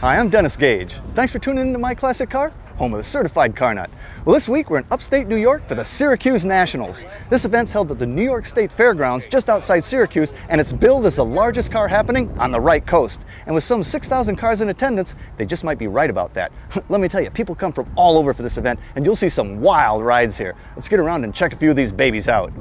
Hi, I'm Dennis Gage. Thanks for tuning into My Classic Car, home of the certified car nut. Well, this week we're in upstate New York for the Syracuse Nationals. This event's held at the New York State Fairgrounds just outside Syracuse, and it's billed as the largest car happening on the right coast. And with some 6,000 cars in attendance, they just might be right about that. Let me tell you, people come from all over for this event, and you'll see some wild rides here. Let's get around and check a few of these babies out.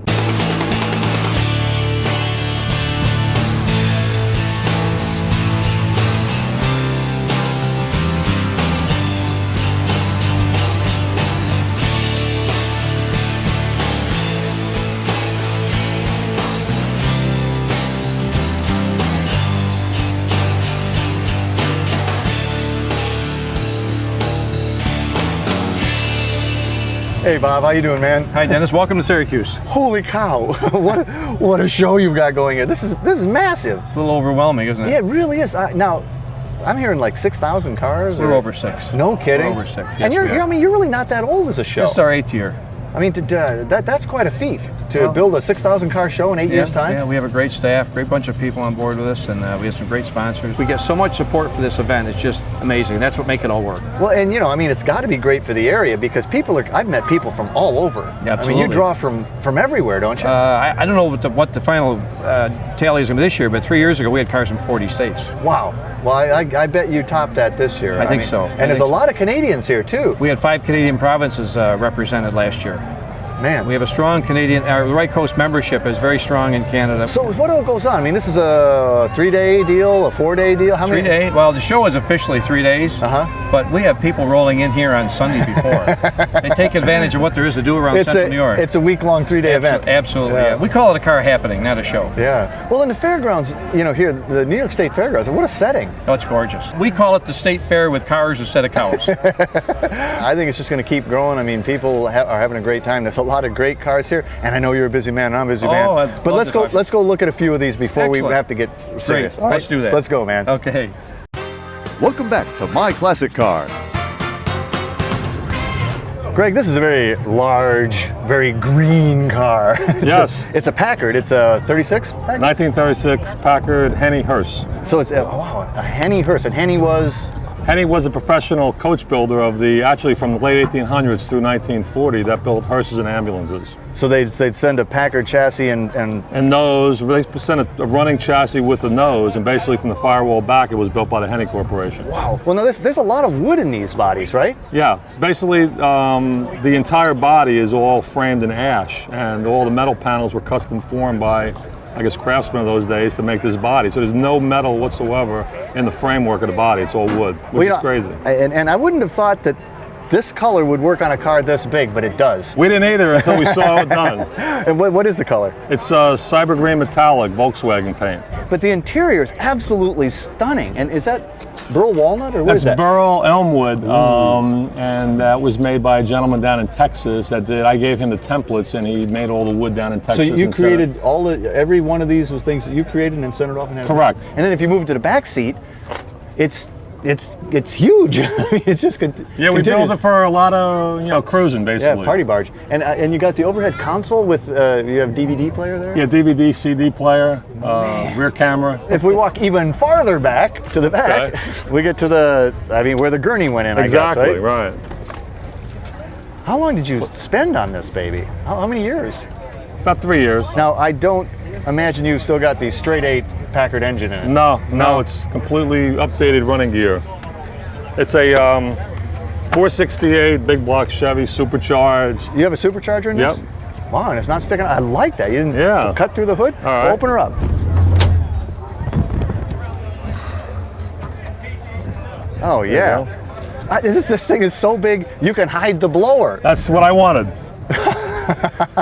Hey Bob, how you doing, man? Hi Dennis, welcome to Syracuse. Holy cow, what a show you've got going here. This is massive. It's a little overwhelming, isn't it? Yeah, it really is. Now, I'm hearing like 6,000 cars. We're over 6. No kidding. We're over 6. Yes, and you're really not that old as a show. This is our 8th year. I mean, that's quite a feat to build a 6,000 car show in 8 years' time. Yeah, we have a great staff, great bunch of people on board with us, and we have some great sponsors. We get so much support for this event. It's just amazing. That's what makes it all work. Well, and I mean, it's got to be great for the area because I've met people from all over. Yeah, absolutely. I mean, you draw from everywhere, don't you? I don't know what the final tally is going to be this year, but 3 years ago we had cars from 40 states. Wow. Well, I bet you topped that this year. I think so. And there's a lot of Canadians here, too. We had 5 Canadian provinces represented last year. Man. We have a strong Canadian, our Right Coast membership is very strong in Canada. So what all goes on? I mean, this is a 3-day deal, a 4-day deal? How many? 3 day. Well, the show is officially 3 days, but we have people rolling in here on Sunday before. They take advantage of what there is to do around Central New York. It's a week-long 3-day event. Absolutely, yeah. We call it a car happening, not a show. Yeah. Well, in the fairgrounds, here, the New York State Fairgrounds, what a setting. Oh, it's gorgeous. We call it the State Fair with cars instead of cows. I think it's just going to keep growing. I mean, people are having a great time. There's a lot of great cars here, and I know you're a busy man, and I'm a busy man. But let's go look at a few of these before we have to get serious. Great. Let's do that. Let's go, man. Okay. Welcome back to My Classic Car. Greg, this is a very large, very green car. Yes. It's a Packard. It's a 36 Packard? 1936 Packard Hearse. So it's a Henny Hearse, and Henny was a professional coach builder actually from the late 1800s through 1940 that built hearses and ambulances. So they'd send a Packard chassis and nose. They sent a running chassis with the nose, and basically from the firewall back, it was built by the Henny Corporation. Wow. Well, now there's a lot of wood in these bodies, right? Yeah. Basically, the entire body is all framed in ash, and all the metal panels were custom formed by, I guess, craftsmen of those days to make this body. So there's no metal whatsoever in the framework of the body. It's all wood, which is crazy. And I wouldn't have thought that this color would work on a car this big, but it does. We didn't either until we saw it done. And what is the color? It's cyber green metallic Volkswagen paint. But the interior is absolutely stunning. And is that burl walnut, or what is that? That's burl elmwood, and that was made by a gentleman down in Texas. I gave him the templates, and he made all the wood down in Texas. So you created every one of these was things that you created and sent it off and had. Correct. And then if you move it to the back seat, it's huge. I mean, it's just yeah. We built it for a lot of cruising basically. Yeah, party barge. And you got the overhead console with you have DVD player there. Yeah, DVD, CD player, rear camera. If we walk even farther back to the back, we get to where the gurney went in. Exactly, I guess, right. How long did you spend on this baby? How many years? About 3 years. Now I don't imagine you've still got the straight 8 Packard engine in it. No, it's completely updated running gear. It's a 468 big block Chevy supercharged. You have a supercharger in this? Yep. Wow, and it's not sticking out. I like that. You didn't cut through the hood? All right. Open her up. Oh, yeah. This thing is so big, you can hide the blower. That's what I wanted.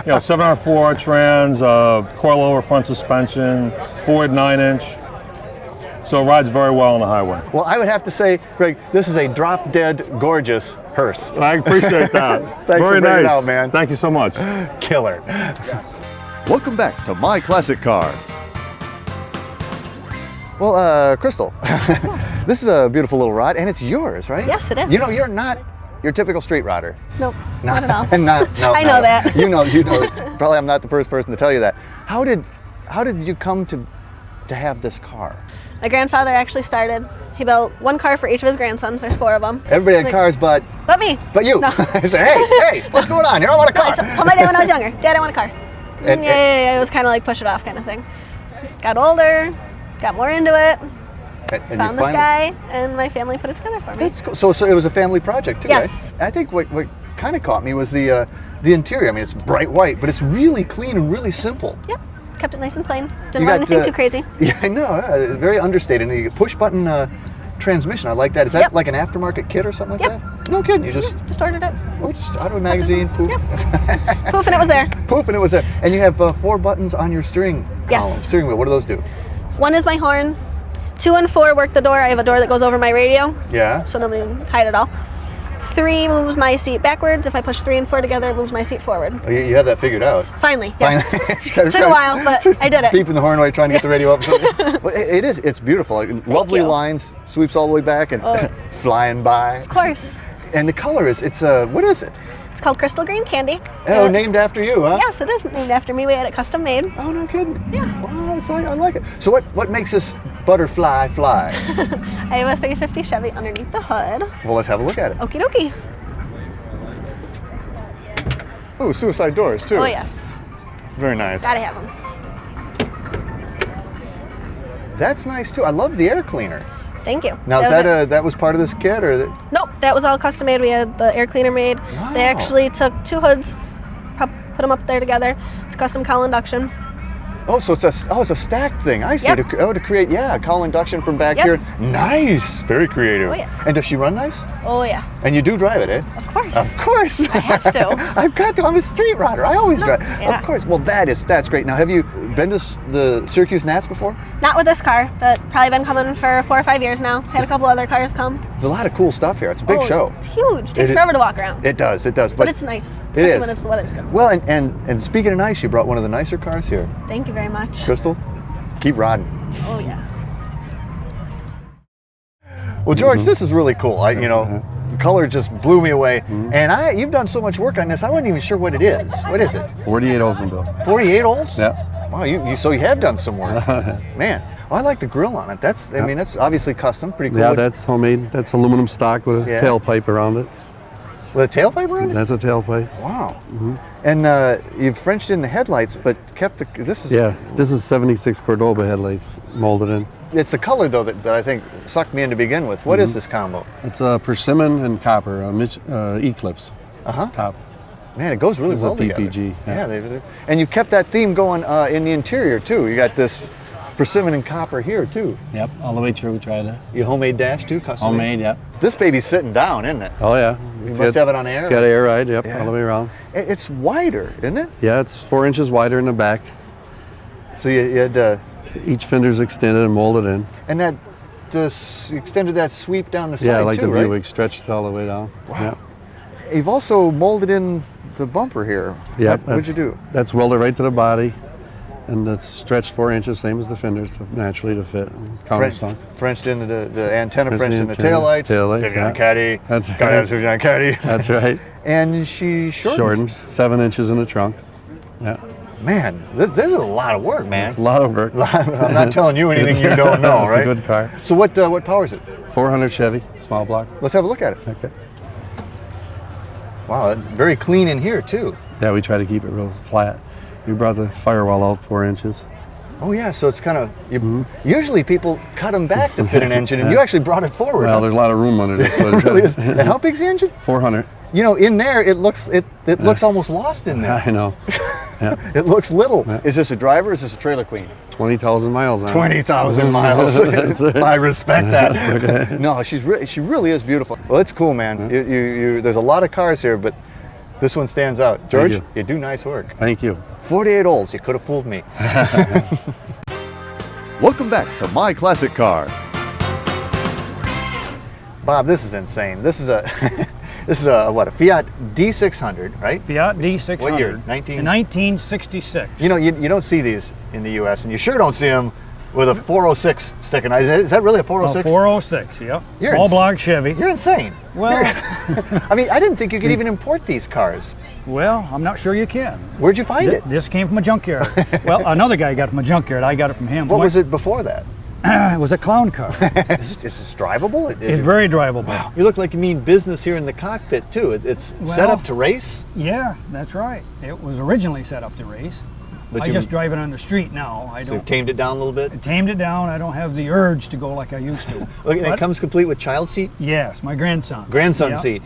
704 trans, coilover front suspension, Ford 9-inch. So it rides very well on the highway. Well, I would have to say, Greg, this is a drop-dead gorgeous hearse. I appreciate that. Thanks very for bringing nice. it out, man. Thank you so much. Killer. Welcome back to My Classic Car. Well, Crystal, Yes. This is a beautiful little ride, and it's yours, right? Yes, it is. You're not your typical street rodder. Nope, not at all. No, I know that. You know. Probably I'm not the first person to tell you that. How did you come to have this car? My grandfather actually started He built one car for each of his grandsons. There's 4 of them. Everybody had cars, but me. But you. No. I said, hey, what's going on here? I want a No, car. I told my dad when I was younger, Dad, I want a car. And- It was kind of like push it off kind of thing. Got older, got more into it, And found you this guy, and my family put it together for me. That's cool. So it was a family project too, Yes. right? I think what kind of caught me was the interior. I mean, it's bright white, but it's really clean and really simple. Yep, kept it nice and plain. You Didn't want anything too crazy. Yeah, I know. Very understated. And you get push button transmission. I like that. Is that Yep. like an aftermarket kit or something like Yep. that? No kidding. You just ordered it. just out of a magazine, poof, Poof, and it was there. poof, and it was there. And you have 4 buttons on your steering Yes. column, steering wheel. What do those do? 1 is my horn. 2 and 4 work the door. I have a door that goes over my radio, Yeah. so nobody can hide it all. 3 moves my seat backwards. If I push 3 and 4 together, it moves my seat forward. Oh, you have that figured out. Finally, yes. Finally. Took a while, but I did it. Beeping the horn while you're trying to get the radio up. Well, it is. It's beautiful. Like, lovely you. lines, sweeps all the way back and Oh. flying by. Of course. And the color is, what is it? It's called Crystal Green Candy. Oh, named after you, huh? Yes, it is named after me. We had it custom made. Oh, no kidding. Yeah. Wow, I like it. So what makes this butterfly fly? I have a 350 Chevy underneath the hood. Well, let's have a look at it. Okie dokie. Oh, suicide doors, too. Oh, yes. Very nice. Gotta have them. That's nice, too. I love the air cleaner. Thank you. Now, that was part of this kit, or? Nope, that was all custom made. We had the air cleaner made. Wow. They actually took 2 hoods, put them up there together. It's custom cowl induction. Oh, so it's a stacked thing. I see. Yep. To create, cowl induction from back Yep. here. Nice. Very creative. Oh, yes. And does she run nice? Oh, yeah. And you do drive it, eh? Of course. Of course. I have to. I've got to. I'm a street rider. I always drive. yeah. Of course. Well, that's great. Now, have you been to the Syracuse Nats before? Not with this car, but probably been coming for 4 or 5 years now. Had a couple other cars come. There's a lot of cool stuff here. It's a big Oh, show. It's huge. Takes It- forever to walk around. It does. But it's nice, It especially is. when the weather's good. Well, and speaking of nice, you brought one of the nicer cars here. Thank you very much. Crystal, keep riding. Oh, yeah. Well, George, this is really cool. The color just blew me away. And you've done so much work on this, I wasn't even sure what it is. What is it? 48 Oldsmobile. 48 olds? Yeah. Wow, so you have done some work. Man, well, I like the grill on it. That's obviously custom, pretty cool. Yeah, that's homemade. That's aluminum stock with a Yeah. tailpipe around it. With a tailpipe around it? That's a tailpipe. Wow. And you've Frenched in the headlights, but kept this is... Yeah, this is 76 Cordoba headlights molded in. It's the color, though, that I think sucked me in to begin with. What is this combo? It's a persimmon and copper, Eclipse top. Man, it goes really It's a well together. PPG, yeah. And you kept that theme going in the interior, too. You got this persimmon and copper here, too. Yep, all the way through. We tried it. Your homemade dash, too, custom? Homemade, yep. This baby's sitting down, isn't it? Oh yeah. You must have it on air? It's got air ride, yep, Yeah. all the way around. It's wider, isn't it? Yeah, it's 4 inches wider in the back. So you had... Each fender's extended and molded in. And you extended that sweep down the side, Yeah, like too, the right? Buick, stretched it all the way down. Wow. You've also molded in the bumper here. Yeah. What'd you do? That's welded right to the body, and that's stretched 4 inches, same as the fenders, naturally to fit. Countersunk. Frenched into the antenna, Frenched Frenched in the antenna, taillights. taillights, 59 yeah. caddy. That's Gotta right. have 59 caddy. That's right. And she Shortened 7 inches in the trunk. Yeah. Man, this is a lot of work, man. It's a lot of work. I'm not telling you anything you don't know, It's right? a good car. So what powers it? 400 Chevy, small block. Let's have a look at it. Okay. Wow, very clean in here, too. Yeah, we try to keep it real flat. We brought the firewall out 4 inches. Oh, yeah, so it's kind of... Usually people cut them back to fit an engine, and you actually brought it forward. Well, huh? there's a lot of room under this. It really is. And how big's the engine? 400. In there, it looks almost lost in there. I know. Yeah. It looks little. Is this a driver or is this a trailer queen? 20,000 miles on it. 20,000 miles. That's right. I respect that. Okay. No, she really is beautiful. Well, it's cool, man. There's a lot of cars here, but this one stands out. George, you. you do nice work. Thank you. 48 olds, you could have fooled me. Welcome back to My Classic Car. Bob, this is insane. This is a a Fiat D600, right? Fiat D600. What year? In 1966. You don't see these in the U.S. and you sure don't see them with a 406 sticking out. Is that really a 406? 406, yeah. You're Small ins- block Chevy. You're insane. Well, I mean, I didn't think you could even import these cars. well, I'm not sure you can. Where'd you find it? This came from a junkyard. Well, another guy got it from a junkyard. I got it from him. What was it before that? It was a clown car. Is this drivable? It's very drivable. You look like you mean business here in the cockpit too. It's set up to race? Yeah, that's right. It was originally set up to race. But I just drive it on the street now. I So don't. you've tamed it down a little bit? I tamed it down. I don't have the urge to go like I used to. Look, and it But- comes complete with child seat? Yes, my grandson. Grandson Yeah, seat.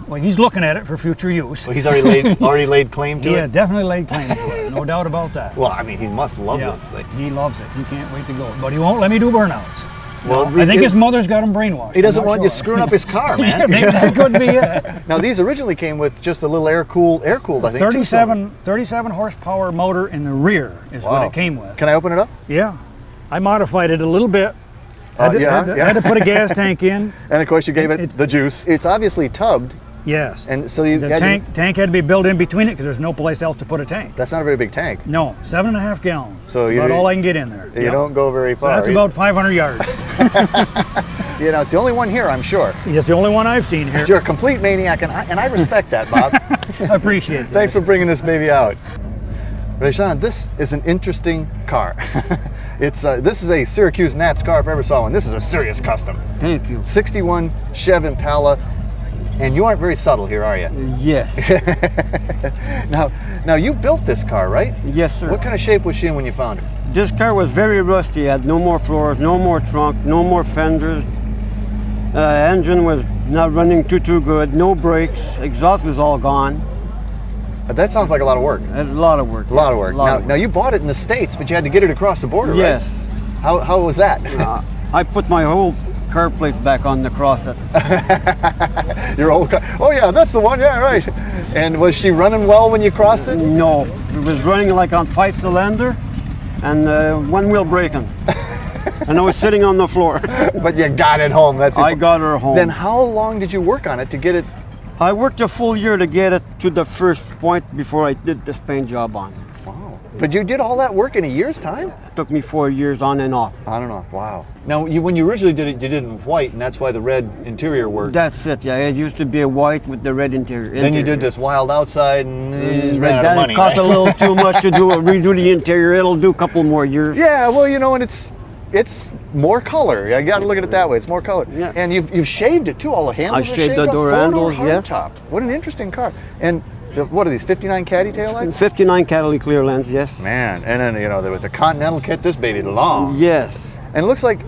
Well, he's looking at it for future use. So he's already laid claim to Yeah, it? definitely laid claim to it. No doubt about that. Well, I mean, he must love Yeah, this thing. he loves it. He can't wait to go. But he won't let me do burnouts. Well, I think his mother's got him brainwashed. he doesn't I'm not want you sure. screwing up his car, Yeah, man. maybe that could be it. Now, these originally came with just a little air-cooled, I think, 37 horsepower motor in the rear is what Wow. it came with. Can I open it up? Yeah. I modified it a little bit. Yeah, Had to put a gas tank in. And of course, you gave it It's- the juice. It's obviously tubbed, Yes. and so you The had tank had to be built in between it because there's no place else to put a tank. that's not a very big tank. No, 7.5 gallons. So about all I can get in there. You Yep. don't go very far. That's about 500 yards. You know, it's the only one here, I'm sure. He's the only one I've seen here. You're a complete maniac, and I respect that, Bob. I appreciate it. Thanks for bringing this baby out. Rajan, this is an interesting car. This is a Syracuse Nats car if I ever saw one. This is a serious custom. Thank you. 61 Chev Impala, and you aren't very subtle here, are you? Yes. Now you built this car, right? Yes, sir. What kind of shape was she in when you found her? This car was very rusty. It had no more floors, no more trunk, no more fenders. Engine was not running too good. No brakes. Exhaust was all gone. That sounds like a lot of work. A lot of work. A lot of work. Now you bought it in the States, but you had to get it across the border, Yes. right? How was that? I put my whole car plates back on to cross it. Your old car. Oh yeah, that's the one. Yeah, right. And was she running well when you crossed it? No, it was running like on 5-cylinder and one wheel braking. And I was sitting on the floor. But you got it home. That's I got her home. Then how long did you work on it to get it? I worked a full year to get it to the first point before I did this paint job on. Wow. But you did all that work in a year's time? It took me 4 years on and off. On and off. Wow. Now, when you originally did it, you did it in white, and that's why the red interior worked. That's it, yeah. It used to be a white with the red interior. Then you did this wild outside, and you just ran out of That money. cost right? a little too much to redo the interior. It'll do a couple more years. Yeah, well, you know, and it's more color. I got to look at it that way. It's more color. Yeah. And you've shaved it too. All the handles I are shaved shaved the door off. handles, Four-door yes. hardtop. What an interesting car. And what are these, 59 Caddy taillights? 59 Cadillac clear lens, yes. Man, and then, you know, with the Continental kit, this baby long. Yes. And it looks like,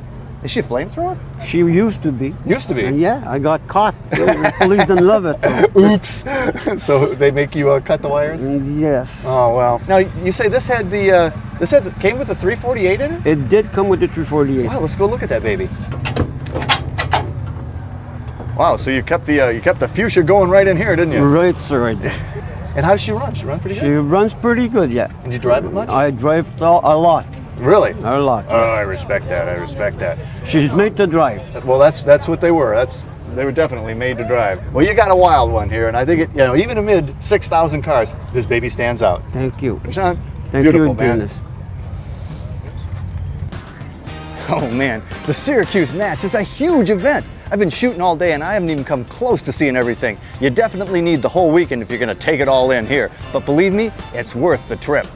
is she a flamethrower? She used to be. Used to be. Yeah, I got caught. The police didn't love it. Oops. So they make you cut the wires? Yes. Oh, well. Now, you say this came with the 348 in it? It did come with the 348. Wow, let's go look at that baby. Wow, so you kept the fuchsia going right in here, didn't you? Right, sir, I did. And how does she run? She runs pretty She good? runs pretty good, yeah. And you drive it much? I drive a lot. Really? A lot, Oh, I yes. respect that. I respect that. She's made to drive. Well, that's what they were. They were definitely made to drive. Well, you got a wild one here, and I think even amid 6,000 cars, this baby stands out. Thank you. Sean, Thank beautiful, you, man. Dennis. Oh man, the Syracuse Nats is a huge event. I've been shooting all day and I haven't even come close to seeing everything. You definitely need the whole weekend if you're gonna take it all in here. But believe me, it's worth the trip.